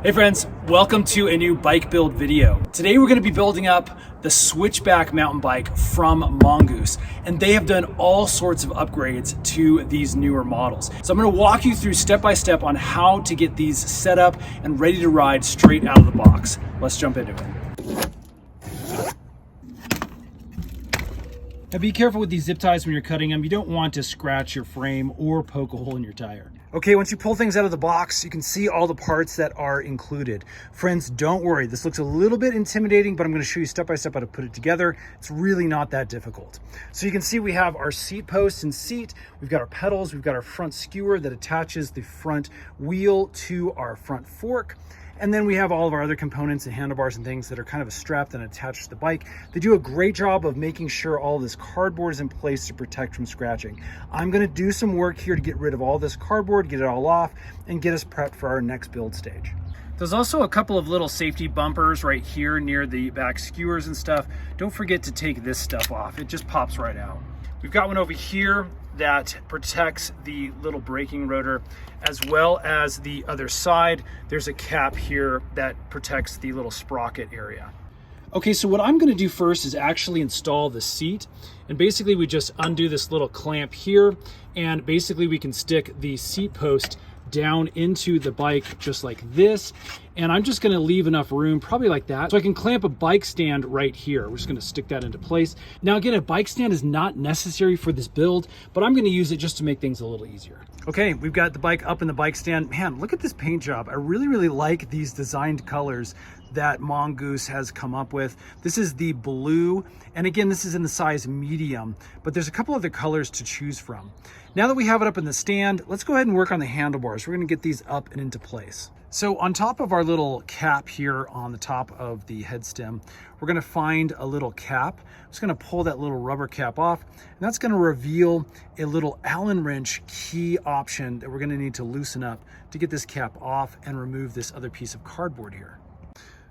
Hey friends, welcome to a new bike build video. Today we're going to be building up the Switchback mountain bike from Mongoose, and they have done all sorts of upgrades to these newer models. So I'm going to walk you through step by step on how to get these set up and ready to ride straight out of the box. Let's jump into it. Now be careful with these zip ties when you're cutting them. You don't want to scratch your frame or poke a hole in your tire. Okay, once you pull things out of the box, you can see all the parts that are included. Friends, don't worry. This looks a little bit intimidating, but I'm going to show you step by step how to put it together. It's really not that difficult. So you can see we have our seat post and seat. We've got our pedals. We've got our front skewer that attaches the front wheel to our front fork. And then we have all of our other components and handlebars and things that are kind of a strap that attach to the bike. They do a great job of making sure all this cardboard is in place to protect from scratching. I'm going to do some work here to get rid of all this cardboard, get it all off, and get us prepped for our next build stage. There's also a couple of little safety bumpers right here near the back skewers and stuff. Don't forget to take this stuff off. It just pops right out. We've got one over here that protects the little braking rotor, as well as the other side. There's a cap here that protects the little sprocket area. Okay, so what I'm going to do first is actually install the seat. And basically we just undo this little clamp here, and basically we can stick the seat post down into the bike just like this. And I'm just going to leave enough room, probably like that, so I can clamp a bike stand right here. We're just going to stick that into place. Now again, a bike stand is not necessary for this build, but I'm going to use it just to make things a little easier. Okay, we've got the bike up in the bike stand. Man, look at this paint job. I really like these designed colors that Mongoose has come up with. This is the blue, and again, this is in the size medium, but there's a couple other colors to choose from. Now that we have it up in the stand, let's go ahead and work on the handlebars. We're gonna get these up and into place. So on top of our little cap here on the top of the head stem, we're gonna find a little cap. I'm just gonna pull that little rubber cap off, and that's gonna reveal a little Allen wrench key option that we're gonna need to loosen up to get this cap off and remove this other piece of cardboard here.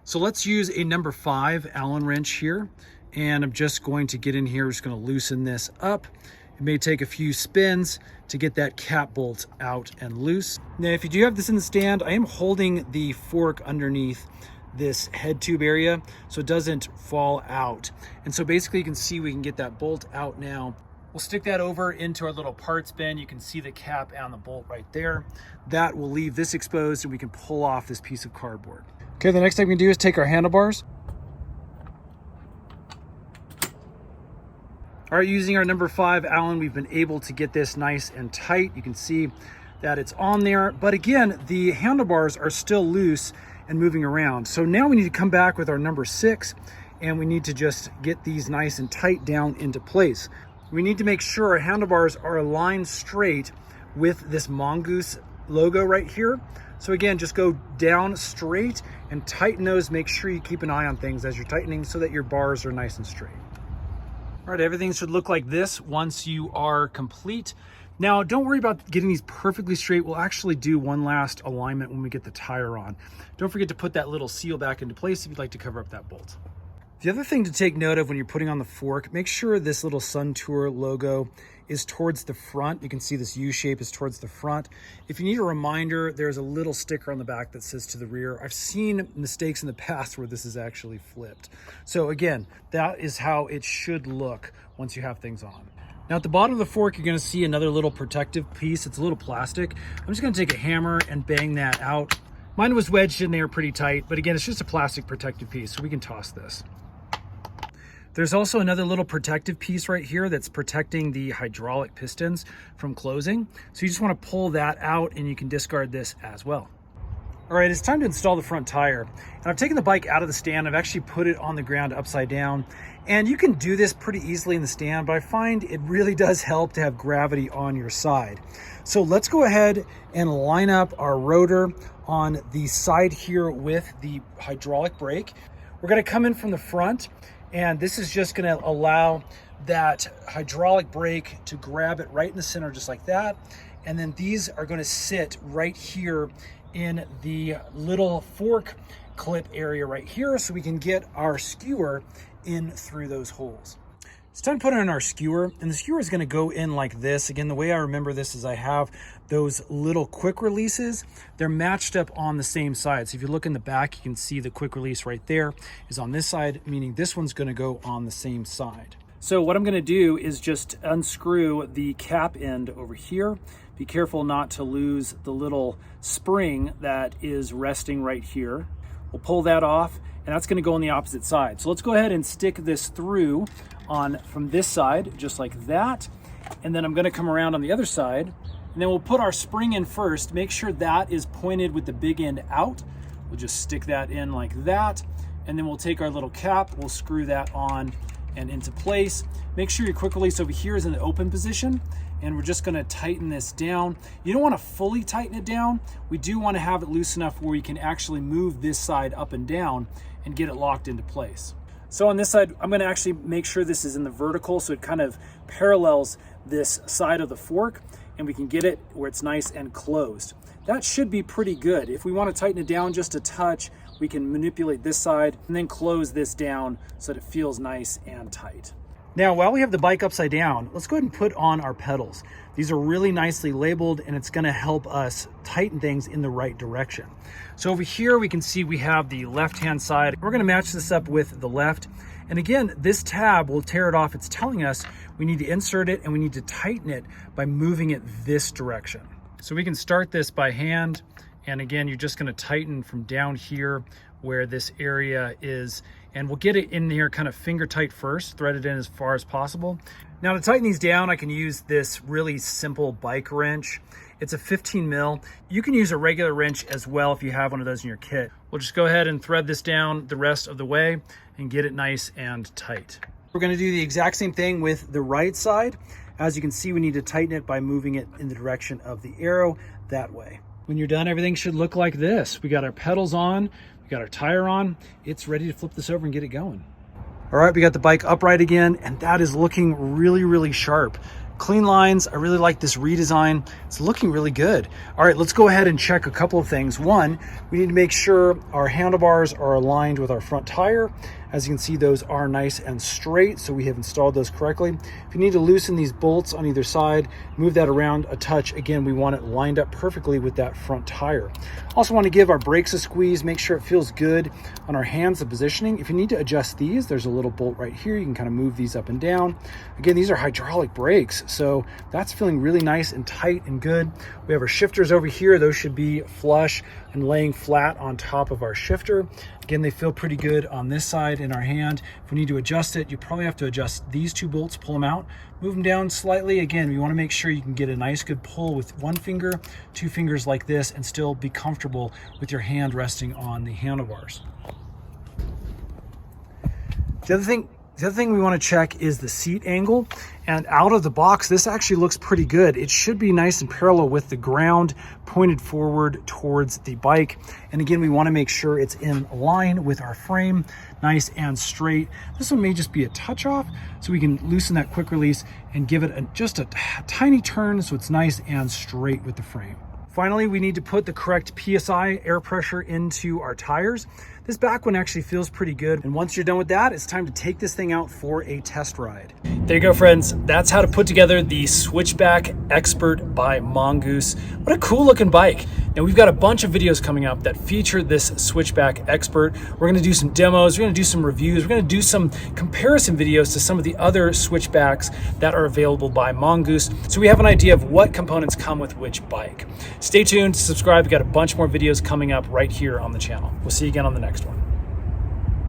So let's use a number 5 Allen wrench here, and I'm just going to get in here, just gonna loosen this up. It may take a few spins to get that cap bolt out and loose. Now, if you do have this in the stand, I am holding the fork underneath this head tube area so it doesn't fall out. And so basically you can see we can get that bolt out now. We'll stick that over into our little parts bin. You can see the cap and the bolt right there. That will leave this exposed, and we can pull off this piece of cardboard. Okay, the next thing we can do is take our handlebars. All right, using our number 5 Allen, we've been able to get this nice and tight. You can see that it's on there, but again, the handlebars are still loose and moving around. So now we need to come back with our number 6, and we need to just get these nice and tight down into place. We need to make sure our handlebars are aligned straight with this Mongoose logo right here. So again, just go down straight and tighten those. Make sure you keep an eye on things as you're tightening so that your bars are nice and straight. All right, everything should look like this once you are complete. Now, don't worry about getting these perfectly straight. We'll actually do one last alignment when we get the tire on. Don't forget to put that little seal back into place if you'd like to cover up that bolt. The other thing to take note of when you're putting on the fork, make sure this little Sun Tour logo is towards the front. You can see this U shape is towards the front. If you need a reminder, there's a little sticker on the back that says to the rear. I've seen mistakes in the past where this is actually flipped. So again, that is how it should look once you have things on. Now at the bottom of the fork, you're gonna see another little protective piece. It's a little plastic. I'm just gonna take a hammer and bang that out. Mine was wedged in there pretty tight, but again, it's just a plastic protective piece, so we can toss this. There's also another little protective piece right here that's protecting the hydraulic pistons from closing. So you just want to pull that out, and you can discard this as well. All right, it's time to install the front tire. And I've taken the bike out of the stand. I've actually put it on the ground upside down. And you can do this pretty easily in the stand, but I find it really does help to have gravity on your side. So let's go ahead and line up our rotor on the side here with the hydraulic brake. We're going to come in from the front, and this is just going to allow that hydraulic brake to grab it right in the center just like that. And then these are going to sit right here in the little fork clip area right here, so we can get our skewer in through those holes. It's time to put in our skewer, and the skewer is going to go in like this. Again, the way I remember this is I have those little quick releases. They're matched up on the same side. So if you look in the back, you can see the quick release right there is on this side, meaning this one's going to go on the same side. So what I'm going to do is just unscrew the cap end over here. Be careful not to lose the little spring that is resting right here. We'll pull that off, and that's going to go on the opposite side. So let's go ahead and stick this through on from this side, just like that. And then I'm going to come around on the other side, and then we'll put our spring in first. Make sure that is pointed with the big end out. We'll just stick that in like that, and then we'll take our little cap, we'll screw that on and into place. Make sure your quick release over here is in the open position, and we're just going to tighten this down. You don't want to fully tighten it down. We do want to have it loose enough where you can actually move this side up and down and get it locked into place. So on this side, I'm going to actually make sure this is in the vertical so it kind of parallels this side of the fork, and we can get it where it's nice and closed. That should be pretty good. If we want to tighten it down just a touch, we can manipulate this side and then close this down so that it feels nice and tight. Now, while we have the bike upside down, let's go ahead and put on our pedals. These are really nicely labeled, and it's going to help us tighten things in the right direction. So over here, we can see we have the left-hand side. We're going to match this up with the left. And again, this tab will tear it off. It's telling us we need to insert it and we need to tighten it by moving it this direction. So we can start this by hand. And again, you're just going to tighten from down here where this area is, and we'll get it in here kind of finger tight first, thread it in as far as possible. Now to tighten these down, I can use this really simple bike wrench. It's a 15 mil. You can use a regular wrench as well if you have one of those in your kit. We'll just go ahead and thread this down the rest of the way and get it nice and tight. We're going to do the exact same thing with the right side. As you can see, we need to tighten it by moving it in the direction of the arrow that way. When you're done, everything should look like this. We got our pedals on, we got our tire on. It's ready to flip this over and get it going. All right, we got the bike upright again, and that is looking really, really sharp. Clean lines. I really like this redesign. It's looking really good. All right, let's go ahead and check a couple of things. One, we need to make sure our handlebars are aligned with our front tire. As you can see, those are nice and straight, so we have installed those correctly. If you need to loosen these bolts on either side, move that around a touch. Again, we want it lined up perfectly with that front tire. Also want to give our brakes a squeeze, make sure it feels good on our hands, the positioning. If you need to adjust these, there's a little bolt right here. You can kind of move these up and down. Again, these are hydraulic brakes, so that's feeling really nice and tight and good. We have our shifters over here. Those should be flush and laying flat on top of our shifter. Again, they feel pretty good on this side in our hand. If we need to adjust it, you probably have to adjust these two bolts, pull them out, move them down slightly. Again, we want to make sure you can get a nice good pull with one finger, two fingers like this, and still be comfortable with your hand resting on the handlebars. The other thing we want to check is the seat angle, and out of the box, this actually looks pretty good. It should be nice and parallel with the ground, pointed forward towards the bike. And again, we want to make sure it's in line with our frame, nice and straight. This one may just be a touch off, so we can loosen that quick release and give it just a tiny turn so it's nice and straight with the frame. Finally, we need to put the correct PSI air pressure into our tires. This back one actually feels pretty good. And once you're done with that, it's time to take this thing out for a test ride. There you go, friends. That's how to put together the Switchback Expert by Mongoose. What a cool looking bike. Now we've got a bunch of videos coming up that feature this Switchback Expert. We're gonna do some demos, we're gonna do some reviews, we're gonna do some comparison videos to some of the other Switchbacks that are available by Mongoose, so we have an idea of what components come with which bike. Stay tuned, subscribe, we've got a bunch more videos coming up right here on the channel. We'll see you again on the next one.